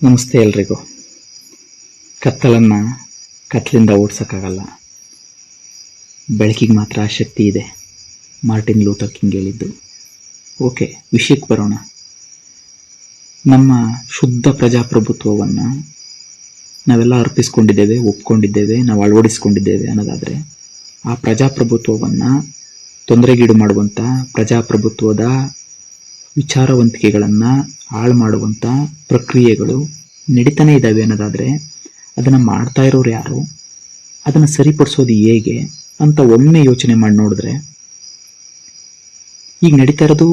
ನಮಸ್ತೆ ಎಲ್ರಿಗೂ. ಕತ್ತಲಿಂದ ಓಡಿಸೋಕ್ಕಾಗಲ್ಲ, ಬೆಳಕಿಗೆ ಮಾತ್ರ ಆ ಶಕ್ತಿ ಇದೆ. ಮಾರ್ಟಿನ್ ಲೂಥರ್ ಕಿಂಗ್ ಹೇಳಿದ್ದು. ಓಕೆ, ವಿಷಯಕ್ಕೆ ಬರೋಣ. ನಮ್ಮ ಶುದ್ಧ ಪ್ರಜಾಪ್ರಭುತ್ವವನ್ನು ನಾವೆಲ್ಲ ಅರ್ಪಿಸ್ಕೊಂಡಿದ್ದೇವೆ, ಒಪ್ಕೊಂಡಿದ್ದೇವೆ, ನಾವು ಅಳವಡಿಸ್ಕೊಂಡಿದ್ದೇವೆ ಅನ್ನೋದಾದರೆ, ಆ ಪ್ರಜಾಪ್ರಭುತ್ವವನ್ನು ತೊಂದರೆಗೀಡು ಮಾಡುವಂಥ, ಪ್ರಜಾಪ್ರಭುತ್ವದ ವಿಚಾರವಂತಿಕೆಗಳನ್ನು ಹಾಳು ಮಾಡುವಂಥ ಪ್ರಕ್ರಿಯೆಗಳು ನಡೀತಾನೆ ಇದ್ದಾವೆ ಅನ್ನೋದಾದರೆ, ಅದನ್ನು ಮಾಡ್ತಾ ಇರೋರು ಯಾರು, ಅದನ್ನು ಸರಿಪಡಿಸೋದು ಹೇಗೆ ಅಂತ ಒಮ್ಮೆ ಯೋಚನೆ ಮಾಡಿ ನೋಡಿದ್ರೆ, ಈಗ ನಡೀತಾ ಇರೋದು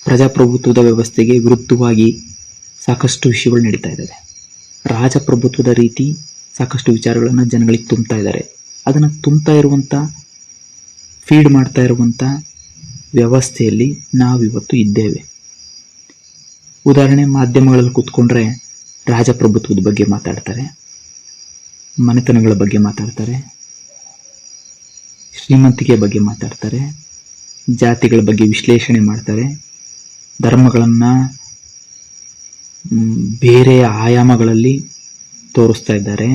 ಪ್ರಜಾಪ್ರಭುತ್ವದ ವ್ಯವಸ್ಥೆಗೆ ವಿರುದ್ಧವಾಗಿ ಸಾಕಷ್ಟು ವಿಷಯಗಳು ನಡೀತಾ ಇದ್ದಾವೆ. ರಾಜಪ್ರಭುತ್ವದ ರೀತಿ ಸಾಕಷ್ಟು ವಿಚಾರಗಳನ್ನು ಜನಗಳಿಗೆ ತುಂಬ್ತಾ ಇದ್ದಾರೆ. ಅದನ್ನು ತುಂಬ್ತಾ ಇರುವಂಥ, ಫೀಡ್ ಮಾಡ್ತಾ ಇರುವಂಥ ವ್ಯವಸ್ಥೆಯಲ್ಲಿ ನಾವಿವತ್ತು ಇದ್ದೇವೆ. ಉದಾಹರಣೆ, ಮಾಧ್ಯಮಗಳಲ್ಲಿ ಕೂತ್ಕೊಂಡ್ರೆ ರಾಜಪ್ರಭುತ್ವದ ಬಗ್ಗೆ ಮಾತಾಡ್ತಾರೆ, ಮನೆತನಗಳ ಬಗ್ಗೆ ಮಾತಾಡ್ತಾರೆ, ಶ್ರೀಮಂತಿಕೆ ಬಗ್ಗೆ ಮಾತಾಡ್ತಾರೆ, ಜಾತಿಗಳ ಬಗ್ಗೆ ವಿಶ್ಲೇಷಣೆ ಮಾಡ್ತಾರೆ, ಧರ್ಮಗಳನ್ನು ಬೇರೆ ಆಯಾಮಗಳಲ್ಲಿ ತೋರಿಸ್ತಾ ಇದ್ದಾರೆ,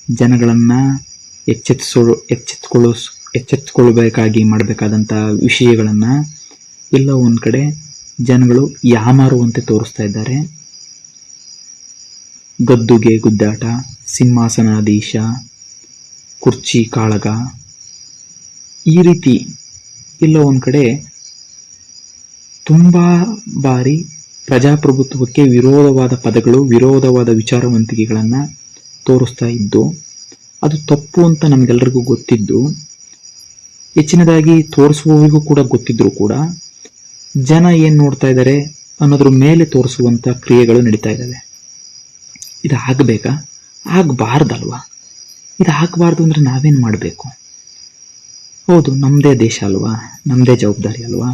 ಜನಗಳನ್ನು ಎಚ್ಚೆತ್ತುಕೊಳ್ಳಬೇಕಾಗಿ ಮಾಡಬೇಕಾದಂಥ ವಿಷಯಗಳನ್ನು ಎಲ್ಲ ಒಂದು ಕಡೆ ಜನಗಳು ಯಾಮಾರುವಂತೆ ತೋರಿಸ್ತಾ ಇದ್ದಾರೆ. ಗದ್ದುಗೆ ಗುದ್ದಾಟ, ಸಿಂಹಾಸನಾಧೀಶ, ಕುರ್ಚಿ ಕಾಳಗ, ಈ ರೀತಿ ಎಲ್ಲ ಒಂದು ಕಡೆ ತುಂಬ ಬಾರಿ ಪ್ರಜಾಪ್ರಭುತ್ವಕ್ಕೆ ವಿರೋಧವಾದ ಪದಗಳು, ವಿರೋಧವಾದ ವಿಚಾರವಂತಿಕೆಗಳನ್ನು ತೋರಿಸ್ತಾ ಇದ್ದು, ಅದು ತಪ್ಪು ಅಂತ ನಮಗೆಲ್ಲರಿಗೂ ಗೊತ್ತಿದ್ದು, ಹೆಚ್ಚಿನದಾಗಿ ತೋರಿಸುವವರಿಗೂ ಕೂಡ ಗೊತ್ತಿದ್ರೂ ಕೂಡ ಜನ ಏನು ನೋಡ್ತಾ ಇದ್ದಾರೆ ಅನ್ನೋದ್ರ ಮೇಲೆ ತೋರಿಸುವಂಥ ಕ್ರಿಯೆಗಳು ನಡೀತಾ ಇದ್ದಾವೆ. ಇದು ಆಗಬೇಕಾ? ಆಗಬಾರ್ದಲ್ವಾ? ಇದು ಆಗಬಾರ್ದು ಅಂದರೆ ನಾವೇನು ಮಾಡಬೇಕು? ಹೌದು, ನಮ್ಮದೇ ದೇಶ ಅಲ್ವಾ, ನಮ್ಮದೇ ಜವಾಬ್ದಾರಿ ಅಲ್ವಾ.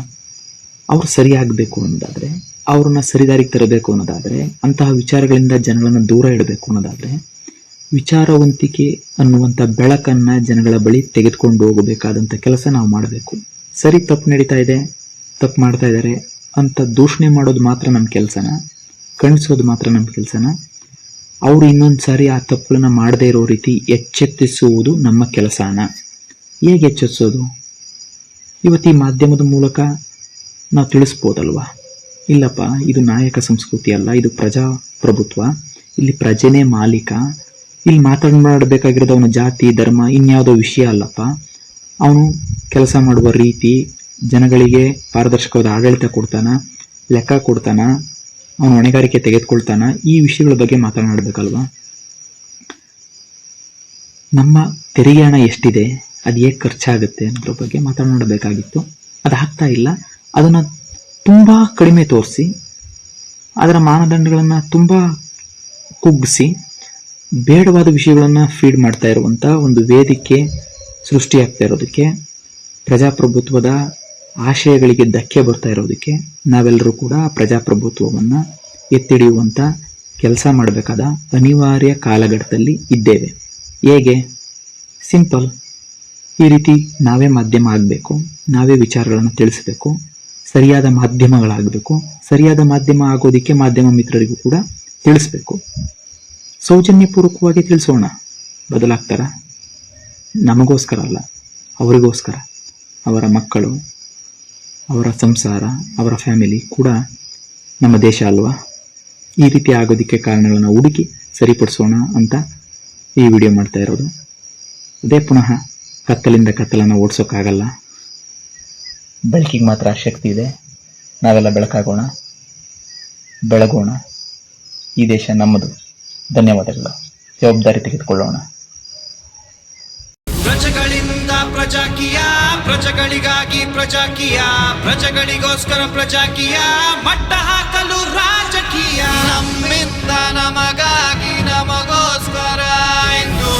ಅವ್ರು ಸರಿಯಾಗಬೇಕು ಅನ್ನೋದಾದರೆ, ಅವ್ರನ್ನ ಸರಿದಾರಿಗೆ ತರಬೇಕು ಅನ್ನೋದಾದರೆ, ಅಂತಹ ವಿಚಾರಗಳಿಂದ ಜನಗಳನ್ನು ದೂರ ಇಡಬೇಕು ಅನ್ನೋದಾದರೆ, ವಿಚಾರವಂತಿಕೆ ಅನ್ನುವಂಥ ಬೆಳಕನ್ನು ಜನಗಳ ಬಳಿ ತೆಗೆದುಕೊಂಡು ಹೋಗಬೇಕಾದಂಥ ಕೆಲಸ ನಾವು ಮಾಡಬೇಕು. ಸರಿ, ತಪ್ಪು ನಡೀತಾ ಇದೆ, ತಪ್ಪು ಮಾಡ್ತಾ ಇದ್ದಾರೆ ಅಂತ ದೂಷಣೆ ಮಾಡೋದು ಮಾತ್ರ ನಮ್ಮ ಕೆಲಸನ, ಖಂಡಿಸೋದು ಮಾತ್ರ ನಮ್ಮ ಕೆಲಸನ, ಅವರು ಇನ್ನೊಂದು ಸಾರಿ ಆ ತಪ್ಪುಗಳನ್ನ ಮಾಡದೇ ಇರೋ ರೀತಿ ಎಚ್ಚೆತ್ತಿಸುವುದು ನಮ್ಮ ಕೆಲಸನ. ಹೇಗೆ ಎಚ್ಚೆತ್ತಿಸೋದು? ಇವತ್ತು ಈ ಮಾಧ್ಯಮದ ಮೂಲಕ ನಾವು ತಿಳಿಸ್ಬೋದಲ್ವಾ? ಇಲ್ಲಪ್ಪ, ಇದು ನಾಯಕ ಸಂಸ್ಕೃತಿ ಅಲ್ಲ, ಇದು ಪ್ರಜಾಪ್ರಭುತ್ವ, ಇಲ್ಲಿ ಪ್ರಜೆನೇ ಮಾಲೀಕ, ಇಲ್ಲಿ ಮಾತನಾಡಬೇಕಾಗಿರೋದು ಅವನ ಜಾತಿ, ಧರ್ಮ, ಇನ್ಯಾವುದೋ ವಿಷಯ ಅಲ್ಲಪ್ಪ. ಅವನು ಕೆಲಸ ಮಾಡುವ ರೀತಿ, ಜನಗಳಿಗೆ ಪಾರದರ್ಶಕವಾದ ಆಡಳಿತ ಕೊಡ್ತಾನ, ಲೆಕ್ಕ ಕೊಡ್ತಾನ, ಅವನು ಹೊಣೆಗಾರಿಕೆ ತೆಗೆದುಕೊಳ್ತಾನ, ಈ ವಿಷಯಗಳ ಬಗ್ಗೆ ಮಾತನಾಡಬೇಕಲ್ವಾ? ನಮ್ಮ ತೆರಿಗೆ ಹಣ ಎಷ್ಟಿದೆ, ಅದು ಹೇಗೆ ಖರ್ಚಾಗುತ್ತೆ ಅನ್ನೋದ್ರ ಬಗ್ಗೆ ಮಾತನಾಡಬೇಕಾಗಿತ್ತು. ಅದಾಗ್ತಾ ಇಲ್ಲ. ಅದನ್ನು ತುಂಬ ಕಡಿಮೆ ತೋರಿಸಿ, ಅದರ ಮಾನದಂಡಗಳನ್ನು ತುಂಬ ಕುಗ್ಗಿಸಿ, ಬೇಡವಾದ ವಿಷಯಗಳನ್ನು ಫೀಡ್ ಮಾಡ್ತಾ ಇರುವಂಥ ಒಂದು ವೇದಿಕೆ ಸೃಷ್ಟಿಯಾಗ್ತಾ ಇರೋದಕ್ಕೆ, ಪ್ರಜಾಪ್ರಭುತ್ವದ ಆಶಯಗಳಿಗೆ ಧಕ್ಕೆ ಬರ್ತಾ ಇರೋದಕ್ಕೆ ನಾವೆಲ್ಲರೂ ಕೂಡ ಪ್ರಜಾಪ್ರಭುತ್ವವನ್ನು ಎತ್ತಿಡಿಯುವಂಥ ಕೆಲಸ ಮಾಡಬೇಕಾದ ಅನಿವಾರ್ಯ ಕಾಲಘಟ್ಟದಲ್ಲಿ ಇದ್ದೇವೆ. ಹೇಗೆ? ಸಿಂಪಲ್. ಈ ರೀತಿ ನಾವೇ ಮಾಧ್ಯಮ ಆಗಬೇಕು, ನಾವೇ ವಿಚಾರಗಳನ್ನು ತಿಳಿಸಬೇಕು, ಸರಿಯಾದ ಮಾಧ್ಯಮಗಳಾಗಬೇಕು. ಸರಿಯಾದ ಮಾಧ್ಯಮ ಆಗೋದಕ್ಕೆ ಮಾಧ್ಯಮ ಮಿತ್ರರಿಗೂ ಕೂಡ ತಿಳಿಸ್ಬೇಕು. ಸೌಜನ್ಯಪೂರ್ವಕವಾಗಿ ತಿಳಿಸೋಣ. ಬದಲಾಗ್ತಾರ? ನಮಗೋಸ್ಕರ ಅಲ್ಲ, ಅವರಿಗೋಸ್ಕರ, ಅವರ ಮಕ್ಕಳು, ಅವರ ಸಂಸಾರ, ಅವರ ಫ್ಯಾಮಿಲಿ ಕೂಡ ನಮ್ಮ ದೇಶ ಅಲ್ವಾ? ಈ ರೀತಿ ಆಗೋದಕ್ಕೆ ಕಾರಣಗಳನ್ನು ಹುಡುಕಿ ಸರಿಪಡಿಸೋಣ ಅಂತ ಈ ವಿಡಿಯೋ ಮಾಡ್ತಾ ಇರೋದು. ಅದೇ ಪುನಃ ಕತ್ತಲನ್ನು ಓಡಿಸೋಕ್ಕಾಗಲ್ಲ, ಬೆಳಕಿಗೆ ಮಾತ್ರ ಶಕ್ತಿ ಇದೆ. ನಾವೆಲ್ಲ ಬೆಳಕಾಗೋಣ, ಬೆಳಗೋಣ. ಈ ದೇಶ ನಮ್ಮದು. ಧನ್ಯವಾದಗಳು. ಜವಾಬ್ದಾರಿ ತೆಗೆದುಕೊಳ್ಳೋಣ. ಪ್ರಜೆಗಳಿಂದ ಪ್ರಜಾಕೀಯ, ಪ್ರಜೆಗಳಿಗಾಗಿ ಪ್ರಜಾಕೀಯ, ಪ್ರಜೆಗಳಿಗೋಸ್ಕರ ಪ್ರಜಾಕೀಯ, ಮಟ್ಟ ಹಾಕಲು ರಾಜಕೀಯ, ನಮ್ಮಿಂದ ನಮಗಾಗಿ ನಮಗೋಸ್ಕರ ಎಂದು